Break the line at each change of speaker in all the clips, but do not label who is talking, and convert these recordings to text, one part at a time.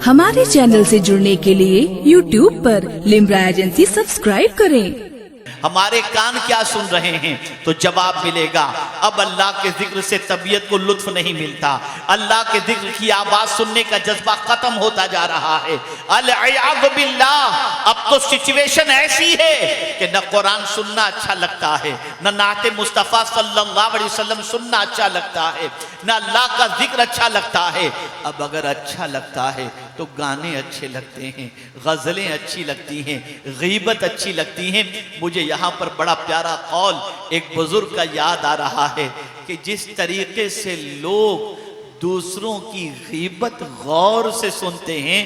हमारे चैनल से जुड़ने के लिए YouTube पर लिम्रा एजेंसी सब्सक्राइब करें।
हमारे कान क्या सुन रहे हैं? तो जवाब मिलेगा। अब अल्लाह के जिक्र से तबीयत को लुत्फ नहीं मिलता, अल्लाह के जिक्र की आवाज सुनने का जज्बा खत्म होता जा रहा है। अल-इयाज़ु बिल्लाह। अब तो सिचुएशन ऐसी है कि न कुरान सुनना अच्छा लगता है, न नाते मुस्तफ़ा सल्लल्लाहु अलैहि वसल्लम सुनना अच्छा लगता है, न अल्लाह का जिक्र अच्छा लगता है। अब अगर अच्छा लगता है तो गाने अच्छे लगते हैं, गज़लें अच्छी लगती हैं, गीबत अच्छी लगती हैं। मुझे यहाँ पर बड़ा प्यारा कौल एक बुजुर्ग का याद आ रहा है कि जिस तरीके से लोग दूसरों की गीबत गौर से सुनते हैं,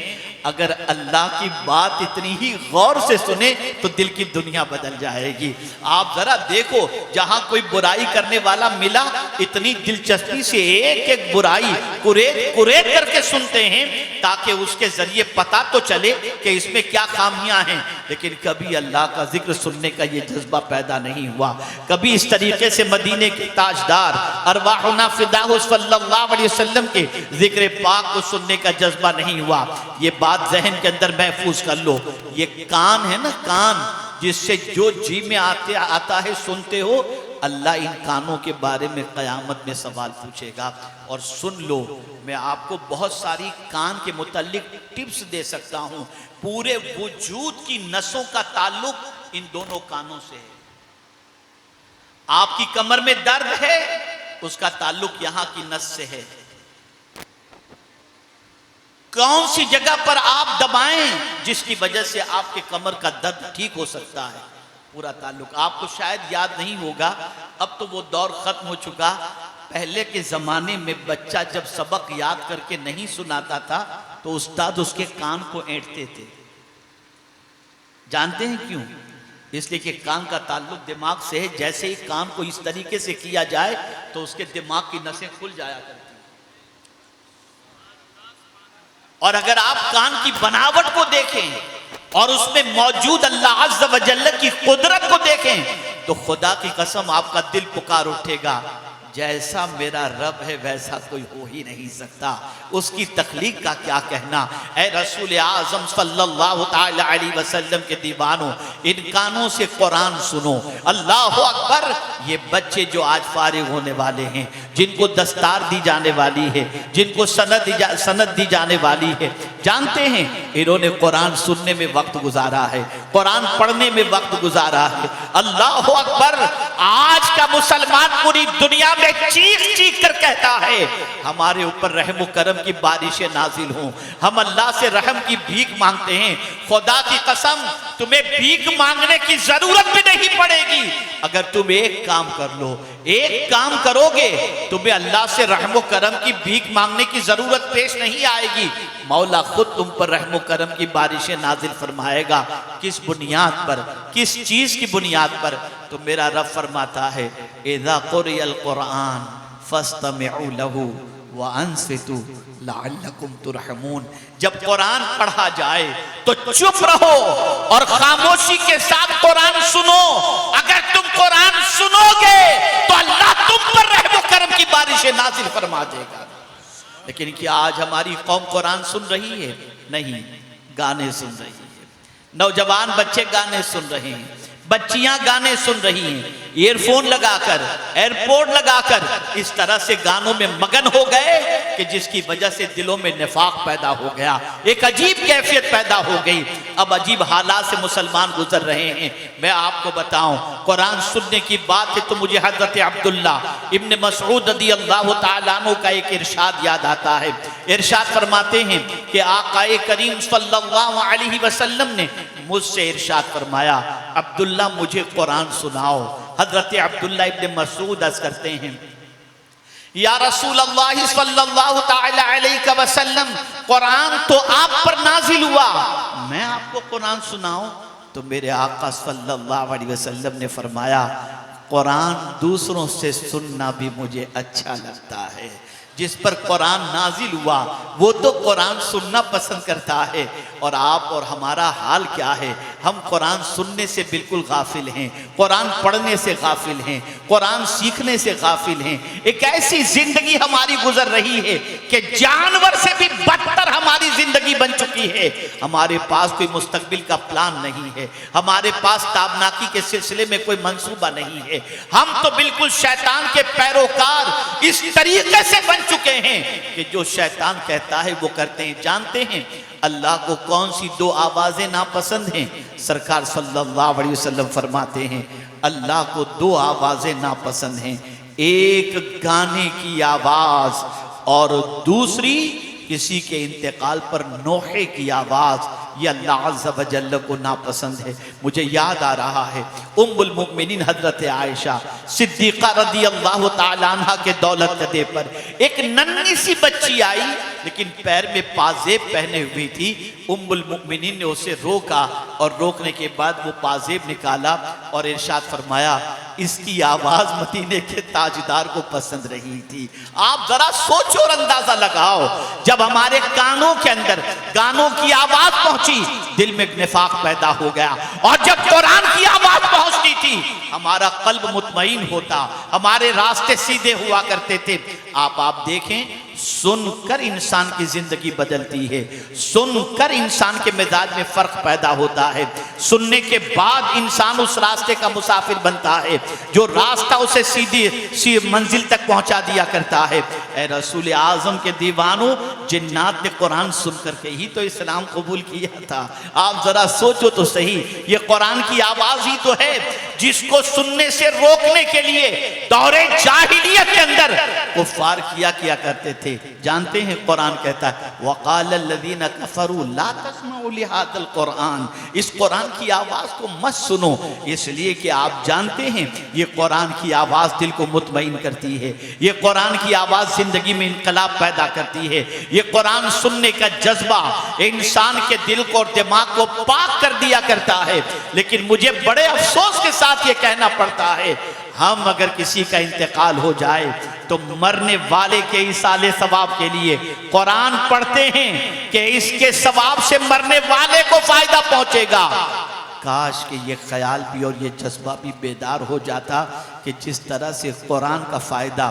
अगर अल्लाह की बात इतनी ही गौर से सुने तो दिल की दुनिया बदल जाएगी। आप जरा देखो, जहां कोई बुराई करने वाला मिला, इतनी दिलचस्पी से एक एक बुराई कुरेद कुरेद करके सुनते हैं ताकि उसके जरिए पता तो चले कि इसमें क्या खामियां हैं। लेकिन कभी अल्लाह का जिक्र सुनने का ये जज्बा पैदा नहीं हुआ। कभी इस तरीके से मदीने के ताजदार अरवाहुना फिदाहु सल्लल्लाहु अलैहि वसल्लम के जिक्र पाक को सुनने का जज्बा नहीं हुआ। ये बात जहन के अंदर महफूज कर लो। ये कान है ना, कान जिससे जो जी में आता है सुनते हो, अल्लाह इन कानों के बारे में क़यामत में सवाल पूछेगा। और सुन लो, मैं आपको बहुत सारी कान के मुताल्लिक टिप्स दे सकता हूं। पूरे वजूद की नसों का ताल्लुक इन दोनों कानों से है। आपकी कमर में दर्द है, उसका ताल्लुक यहां की नस से है। कौन सी जगह पर आप दबाएं जिसकी वजह से आपके कमर का दर्द ठीक हो सकता है, पूरा ताल्लुक। आपको शायद याद नहीं होगा, अब तो वो दौर खत्म हो चुका। पहले के जमाने में बच्चा जब सबक याद करके नहीं सुनाता था तो उस्ताद उसके कान को ऐंठते थे। जानते हैं क्यों? इसलिए कि कान का ताल्लुक दिमाग से है। जैसे ही कान को इस तरीके से किया जाए तो उसके दिमाग की नसें खुल जाया करती। और अगर आप कान की बनावट को देखें और उसमें मौजूद अल्लाह अज़्ज़ व जल्ल की कुदरत को देखें तो खुदा की कसम आपका दिल पुकार उठेगा, जैसा मेरा रब है वैसा कोई हो ही नहीं सकता। उसकी तख्लीक का क्या कहना। ऐ रसूल आज़म सल्लल्लाहु ताला अलैहि वसल्लम के दीवानों, इन कानों से कुरान सुनो। अल्लाहु अकबर। ये बच्चे जो आज फारिग होने वाले हैं, जिनको दस्तार दी जाने वाली है, जिनको सनद दी जाने वाली है, जानते हैं इन्होंने कुरान सुनने में वक्त गुजारा है, कुरान पढ़ने में वक्त गुजारा है। अल्लाहु अकबर। आज का मुसलमान पूरी दुनिया में चीख चीख कर कहता है, हमारे ऊपर रहम करम की बारिशें नाजिल हों। हम अल्लाह से रहम की भीख मांगते हैं। खुदा की कसम, तुम्हें भीख मांगने की जरूरत भी नहीं पड़ेगी अगर तुम एक काम कर लो। एक काम करोगे, तुम्हें अल्लाह से रहम करम की भीख मांगने की जरूरत पेश नहीं आएगी। मौला खुद तुम पर रहम करम की बारिशें नाजिल फरमाएगा। किस बुनियाद पर, किस चीज की बुनियाद पर? तो मेरा रब फरमाता है, इज़ा क़ुरिअल क़ुरआन फ़स्तमिऊ लहू व अंसितू लअल्लकुम तुरहमून। जब कुरान पढ़ा जाए तो चुप रहो और खामोशी के साथ कुरान सुनो। अगर तुम कुरान सुनोगे तो अल्लाह तुम पर रहम करम की बारिशें नाजिल फरमा देगा। लेकिन क्या आज हमारी कौम कुरान सुन रही है? नहीं, गाने सुन रही है। नौजवान बच्चे गाने सुन रहे हैं, बच्चियां गाने सुन रही हैं, ईयरफोन लगाकर, एयरपोर्ट लगाकर इस तरह से गानों में मगन हो गए कि जिसकी वजह से दिलों में निफाक पैदा हो गया, एक अजीब कैफियत पैदा हो गई। अब अजीब हालात से मुसलमान गुजर रहे हैं। मैं आपको बताऊं, कुरान सुनने की बात है तो मुझे हजरत अब्दुल्ला इब्न मसऊद रज़ियल्लाहु ताला अन्हु का एक इरशाद याद आता है। इरशाद फरमाते हैं कि आक़ाए करीम सल्लल्लाहु अलैहि वसल्लम ने मुझसे इरशाद फरमाया, अब्दुल्ला मुझे कुरान सुनाओ। हजरत अब्दुल्ला इब्न मसऊद अर्ज़ करते हैं, या रसूल अल्लाह सल्लल्लाहु ताला अलैहि वसल्लम, कुरान तो आप पर नाजिल हुआ, मैं आपको कुरान सुनाऊं? तो मेरे आका सल्लल्लाहु अलैहि वसल्लम ने फरमाया, कुरान दूसरों से सुनना भी मुझे अच्छा लगता है। जिस पर कुरान नाजिल हुआ वो तो कुरान सुनना पसंद करता है। और आप और हमारा हाल क्या है? हम कुरान सुनने से बिल्कुल गाफिल हैं, कुरान पढ़ने से गाफिल हैं, कुरान सीखने से गाफिल हैं। एक ऐसी जिंदगी हमारी गुजर रही है कि जानवर से भी बदतर हमारी जिंदगी बन चुकी है। हमारे पास कोई मुस्तकबिल का प्लान नहीं है, हमारे पास ताबनाकी के सिलसिले में कोई मंसूबा नहीं है। हम तो बिल्कुल शैतान के पैरोकार इस तरीके से बन चुके हैं कि जो शैतान कहता है वो करते हैं। जानते हैं अल्लाह को कौन सी दो आवाजें नापसंद हैं? सरकार सल्लल्लाहु अलैहि वसल्लम फरमाते हैं अल्लाह को दो आवाजें नापसंद हैं, एक गाने की आवाज और दूसरी किसी के इंतकाल पर नोहे की आवाज। ये अल्लाह अज़्ज़ व जल्ल को नापसंद है। मुझे याद आ रहा है उम्मुल मुमिनीन हजरत आयशा सिद्दीक़ा रदी अल्लाह तआला अन्हा के दौलत कदे पर एक नन्ही सी बच्ची आई, लेकिन पैर में पाजेब पहने हुई थी। उम्मुल मुमिनीन ने उसे रोका और रोकने के बाद वो पाजेब निकाला और इरशाद फरमाया इसकी आवाज मदीने के ताजदार को पसंद रही थी। आप जरा सोचो और अंदाजा लगाओ, जब हमारे कानों के अंदर गानों की आवाज पहुंची दिल में निफाक पैदा हो गया, और जब कुरान की आवाज पहुंचती थी हमारा कल्ब मुतमईन होता, हमारे रास्ते सीधे हुआ करते थे। आप देखें सुनकर इंसान की जिंदगी बदलती है, सुनकर इंसान के मिजाज में फर्क पैदा होता है, सुनने के बाद इंसान उस रास्ते का मुसाफिर बनता है जो रास्ता उसे सीधी मंजिल तक पहुंचा दिया करता है। ए रसूल आजम के दीवानों, जिन्नात ने कुरान सुनकर के ही तो इस्लाम कबूल किया था। आप जरा सोचो तो सही, ये कुरान की आवाज ही तो है जिसको सुनने से रोकने के लिए दौरे जाहिलियत के अंदर कुफार किया करते थे। जानते हैं कुरान कहता है वक़ाल लज़ीना कफ़रू ला तस्मऊ लिहाज़ल कुरान, इस कुरान की आवाज को मत सुनो, इसलिए कि आप जानते हैं ये कुरान की आवाज दिल को मुतमईन करती है, ये कुरान की आवाज जिंदगी में इनकलाब पैदा करती है, ये कुरान सुनने का जज्बा इंसान के दिल को और दिमाग को पाक कर दिया करता है। लेकिन मुझे बड़े अफसोस के साथ ये कहना पड़ता है, हम अगर किसी का इंतकाल हो जाए तो मरने वाले के इसाले सवाब के लिए कुरान पढ़ते हैं कि इसके सवाब से मरने वाले को फायदा पहुंचेगा। काश कि ये ख्याल भी और ये जज्बा भी बेदार हो जाता कि जिस तरह से कुरान का फायदा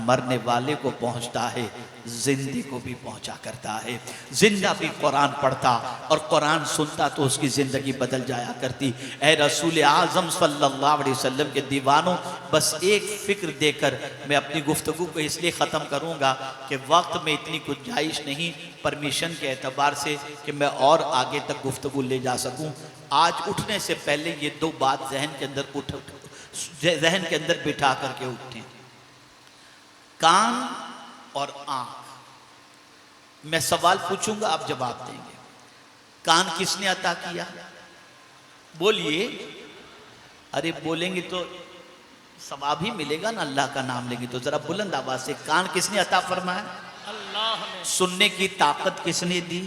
मरने वाले को पहुंचता है जिंदे को भी पहुंचा करता है। जिंदा भी कुरान पढ़ता और कुरान सुनता तो उसकी ज़िंदगी बदल जाया करती। ए रसूल आज़म सल्लल्लाहु अलैहि वसल्लम के दीवानों, बस एक फ़िक्र देकर मैं अपनी गुफ्तगू को इसलिए ख़त्म करूँगा कि वक्त में इतनी गुंजाइश नहीं परमिशन के एतबार से कि मैं और आगे तक गुफ्तगू ले जा सकूँ। आज उठने से पहले ये दो बात जहन के अंदर बिठा करके उठें, कान और आंख। मैं सवाल पूछूंगा, आप जवाब देंगे। कान किसने अता किया? बोलिए। अरे बोलेंगे तो सवाब ही मिलेगा ना, अल्लाह का नाम लेंगे तो। जरा बुलंद आवाज से, कान किसने अता फरमाया? अल्लाह ने। सुनने की ताकत किसने दी?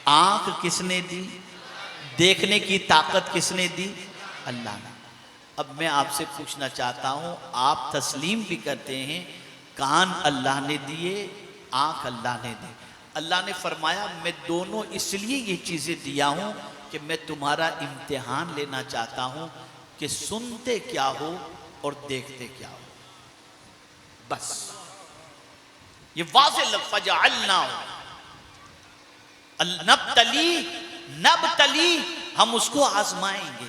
आंख किसने दी? देखने की ताकत किसने दी? अल्लाह ने। अब मैं आपसे पूछना चाहता हूं, आप तस्लीम भी करते हैं कान अल्लाह ने दिए, आंख अल्लाह ने दी। अल्लाह ने फरमाया मैं दोनों इसलिए ये चीज़ें दिया हूँ कि मैं तुम्हारा इम्तिहान लेना चाहता हूँ कि सुनते क्या हो और देखते क्या हो। बस ये वाज़ेह लफ्ज़ फजअलना नबतली, हम उसको आजमाएंगे।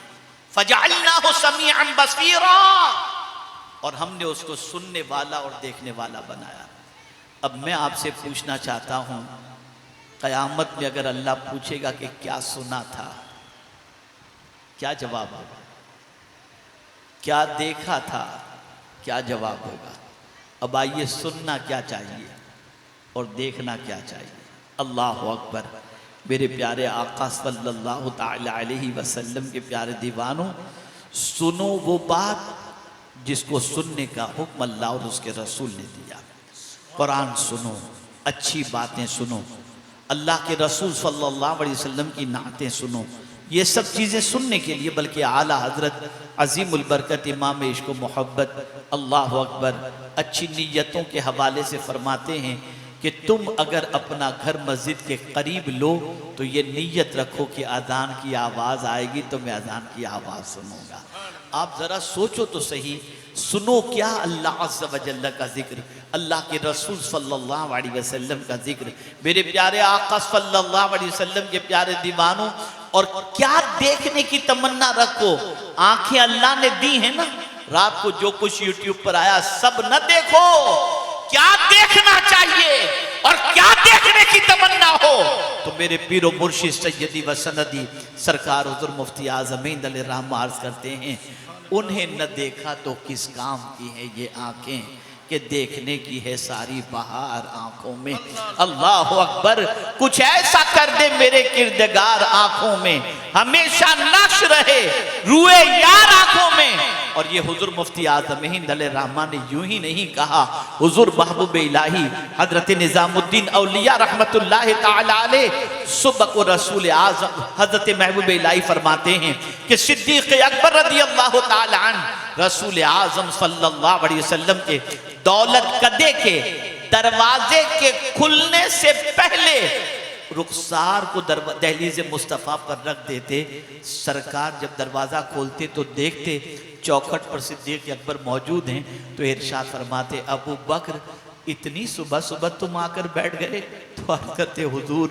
फजअलनाहु समीअन बसीरा, और हमने उसको सुनने वाला और देखने वाला बनाया। अब मैं आपसे पूछना चाहता हूं, क़यामत में अगर अल्लाह पूछेगा कि क्या सुना था, क्या जवाब होगा? क्या देखा था, क्या जवाब होगा? अब आइए, सुनना क्या चाहिए और देखना क्या चाहिए? अल्लाह अकबर। मेरे प्यारे आका सल्लल्लाहु ताला अलैहि वसल्लम के प्यारे दीवानों, सुनो वो बात जिसको सुनने का हुक्म अल्लाह और उसके रसूल ने दिया। कुरान सुनो, अच्छी बातें सुनो, अल्लाह के रसूल सल्लल्लाहु अलैहि वसल्लम की नातें सुनो। ये सब चीज़ें सुनने के लिए, बल्कि आला हजरत अजीमुल बरकत इमाम इश्क व मोहब्बत अल्लाह अकबर अच्छी नीयतों के हवाले से फरमाते हैं कि तुम अगर अपना घर मस्जिद के करीब लो तो ये नीयत रखो कि अजान की आवाज़ आएगी तो मैं अजान की आवाज़ सुनूंगा। आप ज़रा सोचो तो सही, सुनो क्या अल्लाह अज़्ज़ व जल्ल का जिक्र, अल्लाह के रसूल सल्लल्लाहु अलैहि वसल्लम का जिक्र, मेरे प्यारे आका सल्लल्लाहु अलैहि वसल्लम के प्यारे दीवानों। और क्या देखने की तमन्ना रखो, आंखें अल्लाह ने दी है ना, रात को जो कुछ यूट्यूब पर आया सब न देखो, क्या देखना चाहिए और क्या देखने की तमन्ना हो तो मेरे पीरो मुर्शिद सैयदी व सनदी सरकार हुज़ूर मुफ्ती आज़मीन अलैहिर्रहमा अर्ज करते हैं, उन्हें न देखा तो किस काम की है ये आंखें कि देखने की है सारी बहार आंखों में। अल्लाह अकबर, कुछ ऐसा कर दे मेरे किरदगार आंखों में, हमेशा नक्श रहे रुए यार आंखों में। और ये हुजूर मुफ्ती आज़मीन अलैहिर्रहमा ने यूं ही नहीं कहा, हुजूर महबूब इलाही हजरत निजामुद्दीन औलिया रहमतुल्लाह ताला अलैह सुबह को रसूल आज़म हजरत महबूब इलाही फरमाते हैं कि सिद्दीक़ अकबर रज़ियल्लाहु ताला अन्हु रसूल आज़म सल्लल्लाहु अलैहि वसल्लम के दौलत कदे के दरवाजे के खुलने से पहले रुखसार को दहलीज़ मुस्तफ़ा पर रख देते। सरकार जब दरवाज़ा खोलते तो देखते चौखट पर सिद्दीक़ अकबर मौजूद हैं, तो इरशाद फरमाते, अबू बकर इतनी सुबह सुबह तुम आकर बैठ गए? तो अर्ज़ करते, हुजूर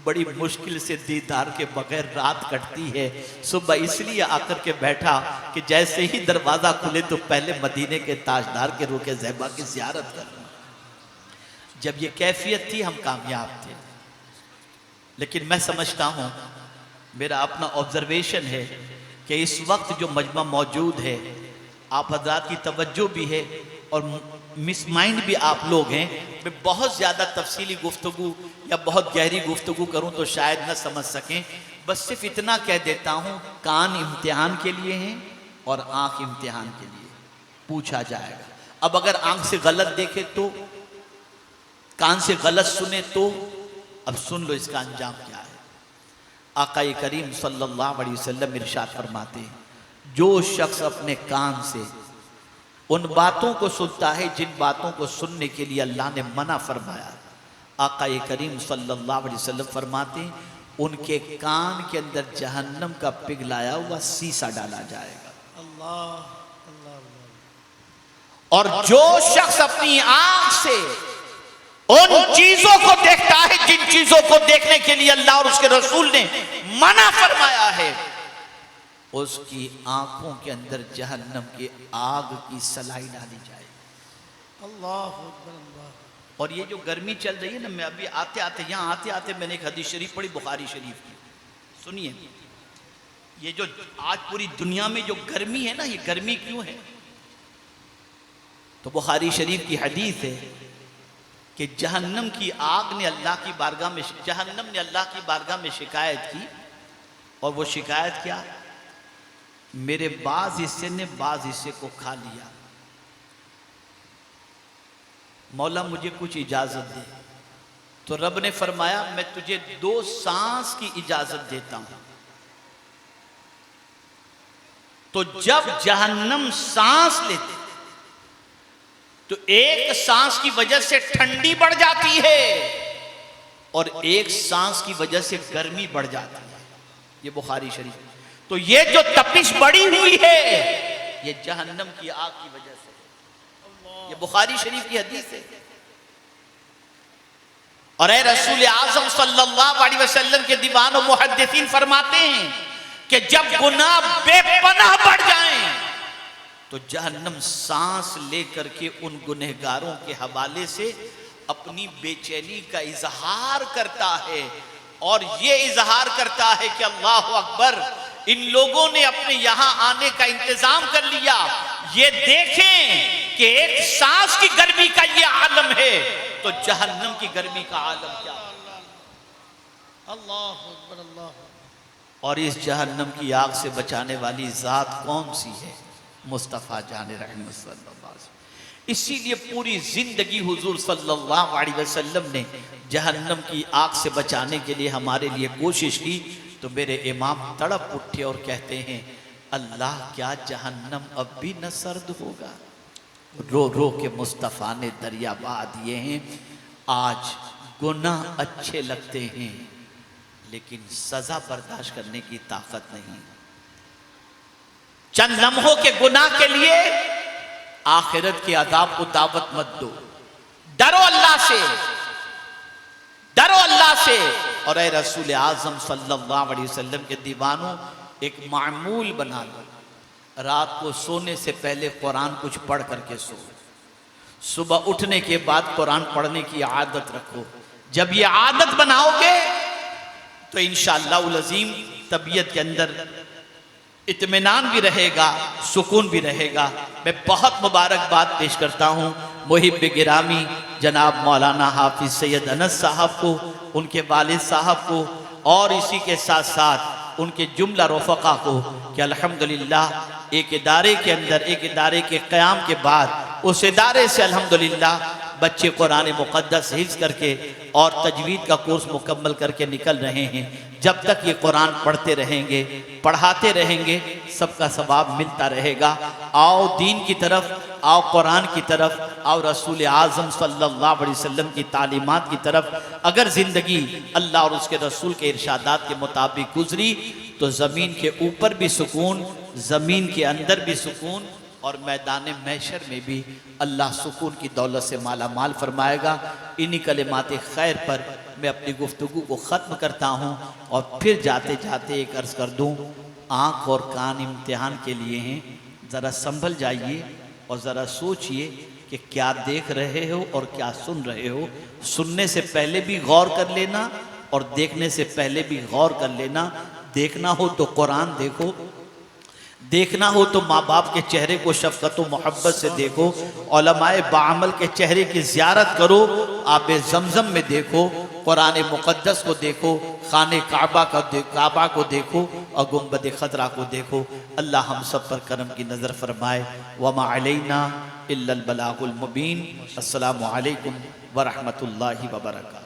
बड़ी मुश्किल से दीदार के बगैर रात कटती है, सुबह इसलिए आकर के बैठा कि जैसे ही दरवाज़ा खुले तो पहले मदीने के ताजदार के रुके ज़ैबा की ज़ियारत कर। जब ये कैफियत थी हम कामयाब थे। लेकिन मैं समझता हूँ, मेरा अपना ऑब्जर्वेशन है कि इस वक्त जो मजमा मौजूद है, आप हज़रात की तवज्जो भी है और मिस माइंड भी आप लोग हैं। मैं बहुत ज़्यादा तफसीली गुफ्तगू या बहुत गहरी गुफ्तगू करूं तो शायद न समझ सकें, बस सिर्फ इतना कह देता हूं, कान इम्तिहान के लिए हैं और आँख इम्तिहान के लिए, पूछा जाएगा। अब अगर आँख से गलत देखे तो, कान से गलत सुने तो, अब सुन लो इसका अंजाम क्या है। आक़ाए करीम सल्लल्लाहु अलैहि वसल्लम इरशाद फरमाते हैं, जो शख्स अपने कान से उन बातों को सुनता है जिन बातों को सुनने के लिए अल्लाह ने मना फरमाया, आक़ाए करीम सल्लल्लाहु अलैहि वसल्लम फरमाते हैं, उनके कान के अंदर जहन्नम का पिघलाया हुआ शीशा डाला जाएगा। अल्लाह अल्लाह। और जो शख्स अपनी आंख से उन चीजों को देखता है जिन चीजों को देखने के लिए अल्लाह और उसके रसूल ने मना फरमाया है, उसकी आंखों के अंदर जहन्नम की आग की सलाई डाली जाएगी। अल्लाह। और ये जो गर्मी चल रही है ना, मैं अभी आते आते मैंने एक हदीस शरीफ पढ़ी बुखारी शरीफ की, सुनिए। ये जो आज पूरी दुनिया में जो गर्मी है ना, ये गर्मी क्यों है? तो बुखारी शरीफ की हदीस है कि जहन्नम की आग ने अल्लाह की बारगाह में, जहन्नम ने अल्लाह की बारगाह में शिकायत की। और वो शिकायत क्या? मेरे बाज हिस्से ने बाज हिस्से को खा लिया, मौला मुझे कुछ इजाजत दे। तो रब ने फरमाया, मैं तुझे 2 सांस की इजाजत देता हूं। तो जब जहन्नम सांस लेते तो एक सांस की वजह से ठंडी बढ़ जाती है और एक सांस की वजह से गर्मी बढ़ जाती है। ये बुखारी शरीफ। तो ये जो तपिश बढ़ी हुई है ये जहन्नम की आग की वजह से, ये बुखारी शरीफ की हदीस है। और ए रसूल आज़म सल्लल्लाहु अलैहि वसल्लम के दीवान और मुहद्दिसीन फरमाते हैं कि जब गुनाह बेपनाह बढ़ जाएं तो जहन्नम सांस लेकर के उन गुनहगारों के हवाले से अपनी बेचैनी का इजहार करता है और ये इजहार करता है कि अल्लाह अकबर, इन लोगों ने अपने यहां आने का इंतजाम कर लिया। ये देखें कि एक सांस की गर्मी का ये आलम है, तो जहन्नम की गर्मी का आलम क्या? अल्लाह अकबर, अल्लाह। और इस जहन्नम की आग से बचाने वाली जात कौन सी है? मुस्तफ़ा जाने रहमत सल्लल्लाहु अलैहि वसल्लम। इसीलिए पूरी जिंदगी हुजूर सल्लल्लाहु अलैहि वसल्लम ने जहन्नम की आग से बचाने के लिए हमारे लिए कोशिश की। तो मेरे इमाम तड़प उठे और कहते हैं, अल्लाह क्या जहन्नम अब भी न सर्द होगा? रो रो के मुस्तफ़ा ने दरिया बहा दिए हैं। आज गुनाह अच्छे लगते हैं लेकिन सजा बर्दाश्त करने की ताकत नहीं। चंद लम्हों के गुनाह के लिए आखिरत के अजाब को दावत मत दो। डरो अल्लाह से, डरो अल्लाह से। और ए रसूल आजम सल्लल्लाहु अलैहि वसल्लम के दीवानों, एक मामूल बना लो, रात को सोने से पहले कुरान कुछ पढ़ करके सो। सुबह उठने के बाद कुरान पढ़ने की आदत रखो। जब ये आदत बनाओगे तो इंशाअल्लाह अज़ीम तबीयत के अंदर इत्मीनान भी रहेगा, सुकून भी रहेगा। मैं बहुत मुबारकबाद पेश करता हूँ मुहिब गिरामी जनाब मौलाना हाफिज सैयद अनस साहब को, उनके वालिद साहब को, और इसी के साथ साथ उनके जुमला रफ़क़ा को कि अल्हम्दुलिल्लाह एक इदारे के अंदर, एक इदारे के क़याम के बाद उस इदारे से अल्हम्दुलिल्लाह बच्चे कुरान मुक़द्दस हिफ्ज़ करके और तजवीद का कोर्स मुकम्मल करके निकल रहे हैं। जब तक ये कुरान पढ़ते रहेंगे, पढ़ाते रहेंगे, सबका सवाब मिलता रहेगा। आओ दीन की तरफ, आओ कुरान की तरफ, आओ रसूल आज़म सल्लल्लाहु अलैहि वसल्लम की तालीमात की तरफ। अगर ज़िंदगी अल्लाह और उसके रसूल के इरशादात के मुताबिक गुजरी तो ज़मीन के ऊपर भी सुकून, ज़मीन के अंदर भी सुकून, और मैदान महशर में भी अल्लाह सुकून की दौलत से माला माल फरमाएगा। इन्हीं कलिमात खैर पर मैं अपनी गुफ्तगू को ख़त्म करता हूँ और फिर जाते जाते एक अर्ज़ कर दूँ, आँख और कान इम्तिहान के लिए हैं। ज़रा संभल जाइए और ज़रा सोचिए कि क्या देख रहे हो और क्या सुन रहे हो। सुनने से पहले भी गौर कर लेना और देखने से पहले भी गौर कर लेना। देखना हो तो कुरान देखो, देखना हो तो माँ बाप के चेहरे को शफ़क़त व मोहब्बत से देखो, उलमाए बाअमल के चेहरे की ज़ियारत करो, आबे ज़मज़म में देखो, कुरान मुक़द्दस को देखो, खाने काबा को देखो और गुंबद खतरा को देखो। अल्लाह हम सब पर करम की नज़र फरमाए। वमा अलैना इल्लल बलागुल मुबीन। अस्सलामु अलैकुम व रहमतुल्लाहि व बरकातहू।